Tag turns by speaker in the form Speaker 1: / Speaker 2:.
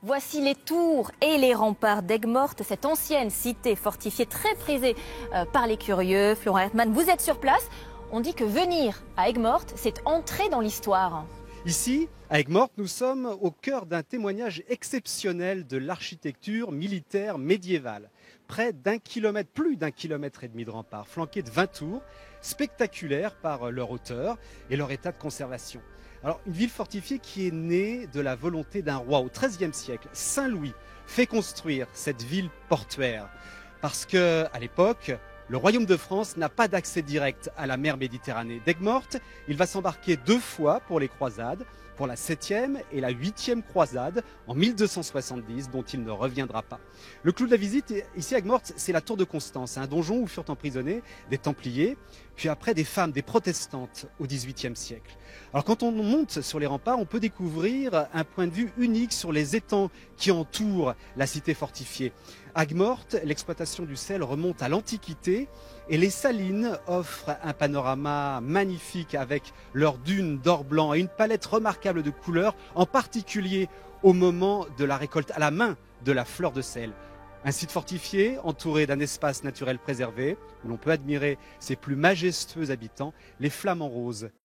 Speaker 1: Voici les tours et les remparts d'Aigues-Mortes, cette ancienne cité fortifiée très prisée par les curieux. Florent Hertmann, vous êtes sur place. On dit que venir à Aigues-Mortes, c'est entrer dans l'histoire.
Speaker 2: Ici, à Aigues-Mortes, nous sommes au cœur d'un témoignage exceptionnel de l'architecture militaire médiévale. Près d'un kilomètre, plus d'un kilomètre et demi de remparts, flanqués de 20 tours, spectaculaires par leur hauteur et leur état de conservation. Alors, une ville fortifiée qui est née de la volonté d'un roi au XIIIe siècle. Saint Louis fait construire cette ville portuaire parce que, à l'époque, le royaume de France n'a pas d'accès direct à la mer Méditerranée. D'Aigues-Mortes, il va s'embarquer 2 fois pour les croisades, pour la 7e et la 8e croisade en 1270, dont il ne reviendra pas. Le clou de la visite, ici à Aigues-Mortes, c'est la tour de Constance, un donjon où furent emprisonnés des Templiers, puis après des femmes, des protestantes au XVIIIe siècle. Alors quand on monte sur les remparts, on peut découvrir un point de vue unique sur les étangs qui entourent la cité fortifiée. À Aigues-Mortes, l'exploitation du sel remonte à l'Antiquité et les salines offrent un panorama magnifique avec leurs dunes d'or blanc et une palette remarquable de couleurs, en particulier au moment de la récolte à la main de la fleur de sel. Un site fortifié entouré d'un espace naturel préservé où l'on peut admirer ses plus majestueux habitants, les flamants roses.